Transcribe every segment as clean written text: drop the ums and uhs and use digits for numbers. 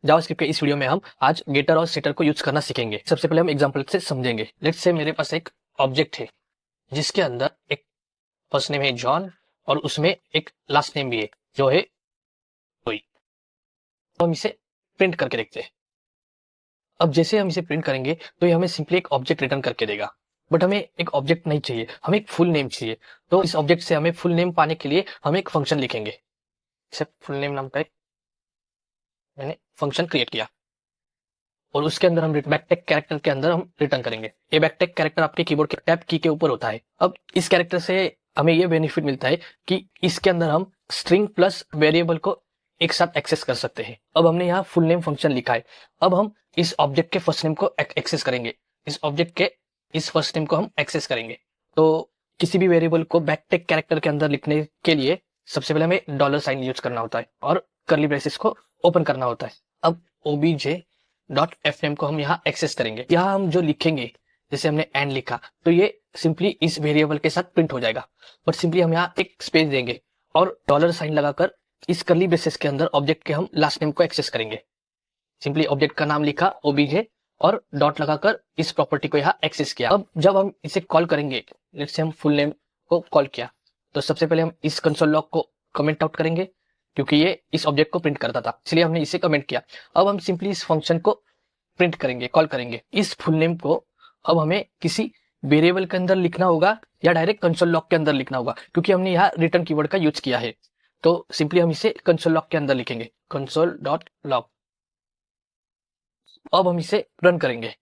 JavaScript के इस video में हम आज गेटर और सेटर को यूज करना सीखेंगे। सबसे पहले हम एग्जांपल से समझेंगे। लेट्स से मेरे पास एक ऑब्जेक्ट है जिसके अंदर एक फर्स्ट नेम है जॉन और उसमें एक लास्ट नेम भी है जो है टॉय। तो हम इसे प्रिंट करके देखते हैं। अब जैसे हम इसे प्रिंट करेंगे तो ये हमें सिंपली एक ऑब्जेक्ट रिटर्न करके देगा, बट हमें एक ऑब्जेक्ट नहीं चाहिए, हमें एक फुल नेम चाहिए। तो इस ऑब्जेक्ट से हमें फुल नेम पाने के लिए हम एक फंक्शन लिखेंगे। इसे फुल नेम नाम का एक मैंने फंक्शन क्रिएट किया और उसके अंदर हम बैकटिक कैरेक्टर के अंदर हम रिटर्न करेंगे। ये बैकटिक कैरेक्टर आपके कीबोर्ड के टैब की के ऊपर होता है। अब इस कैरेक्टर से हमें ये बेनिफिट मिलता है कि इसके अंदर हम स्ट्रिंग प्लस वेरिएबल को एक साथ एक्सेस कर सकते हैं। अब हमने यहाँ फुल नेम फंक्शन लिखा है। अब हम इस ऑब्जेक्ट के फर्स्ट नेम को एक्सेस करेंगे। इस ऑब्जेक्ट के इस फर्स्ट नेम को हम एक्सेस करेंगे। तो किसी भी वेरिएबल को बैकटिक कैरेक्टर के अंदर लिखने के लिए सबसे पहले हमें डॉलर साइन यूज करना होता है और कर्ली ब्रेसेस को ओपन करना होता है। अब ओबीजे डॉट एफ नेम को हम यहाँ एक्सेस करेंगे। यहाँ हम जो लिखेंगे, जैसे हमने एंड लिखा तो ये सिंपली इस वेरिएबल के साथ प्रिंट हो जाएगा, बट सिंपली हम यहाँ एक स्पेस देंगे और डॉलर साइन लगाकर इस कर्ली ब्रेसेस के अंदर ऑब्जेक्ट के हम लास्ट नेम को एक्सेस करेंगे। सिंपली ऑब्जेक्ट का नाम लिखा ओबीजे और डॉट लगाकर इस प्रॉपर्टी को यहाँ एक्सेस किया। अब जब हम इसे कॉल करेंगे, जैसे हम फुल नेम को कॉल किया, तो सबसे पहले हम इस कंसोल लॉग को कमेंट आउट करेंगे क्योंकि ये इस ऑब्जेक्ट को प्रिंट करता था, इसलिए हमने इसे कमेंट किया। अब हम सिंपली इस फंक्शन को प्रिंट करेंगे, कॉल करेंगे। इस फुल नेम को अब हमें किसी वेरिएबल के अंदर लिखना होगा या डायरेक्ट कंसोल लॉग के अंदर लिखना होगा, क्योंकि हमने यहाँ रिटर्न कीवर्ड का यूज किया है। तो सिंपली हम इसे कंसोल लॉग के अंदर लिखेंगे, कंसोल डॉट लॉग। अब हम इसे रन करेंगे।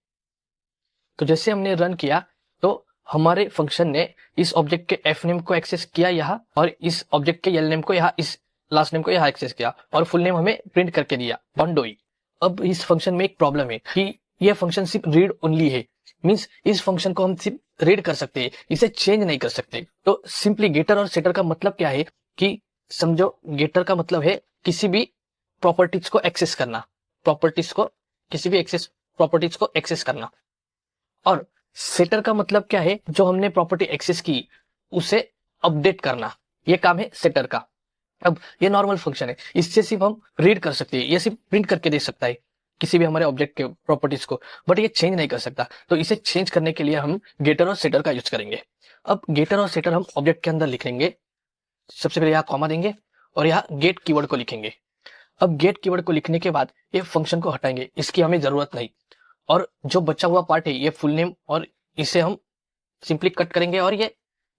तो जैसे हमने रन किया तो हमारे फंक्शन ने इस ऑब्जेक्ट के एफ नेम को एक्सेस किया यहाँ, और इस ऑब्जेक्ट के एल नेम को यहाँ, इस लास्ट नेम को यहाँ एक्सेस किया और फुल नेम हमें प्रिंट करके दिया, बॉन्डोई। अब इस फंक्शन में एक प्रॉब्लम है कि यह फंक्शन सिर्फ रीड ओनली है। मींस इस फंक्शन को हम सिर्फ रीड कर सकते हैं, इसे चेंज नहीं कर सकते। तो सिंपली गेटर और सेटर का मतलब क्या है कि समझो, गेटर का मतलब है किसी भी प्रॉपर्टीज को एक्सेस करना, प्रॉपर्टीज को किसी भी एक्सेस प्रॉपर्टीज को एक्सेस करना। और सेटर का मतलब क्या है, जो हमने प्रॉपर्टी एक्सेस की उसे अपडेट करना, ये काम है सेटर का। अब ये नॉर्मल फंक्शन है, इससे सिर्फ हम रीड कर सकते हैं, ये सिर्फ प्रिंट करके दे सकता है किसी भी हमारे ऑब्जेक्ट के प्रॉपर्टीज को, बट ये चेंज नहीं कर सकता। तो इसे चेंज करने के लिए हम गेटर और सेटर का यूज करेंगे। अब गेटर और सेटर हम ऑब्जेक्ट के अंदर लिखेंगे। सबसे पहले यहाँ कॉमा देंगे और यहाँ गेट कीवर्ड को लिखेंगे। अब गेट कीवर्ड को लिखने के बाद ये फंक्शन को हटाएंगे, इसकी हमें जरूरत नहीं। और जो बचा हुआ पार्ट है ये फुल नेम, और इसे हम सिंपली कट करेंगे और ये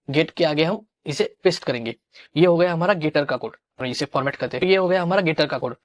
गेट के आगे हम इसे पेस्ट करेंगे। ये हो गया हमारा गेटर का कोड, और इसे फॉर्मेट करते हैं। ये हो गया हमारा गेटर का कोड।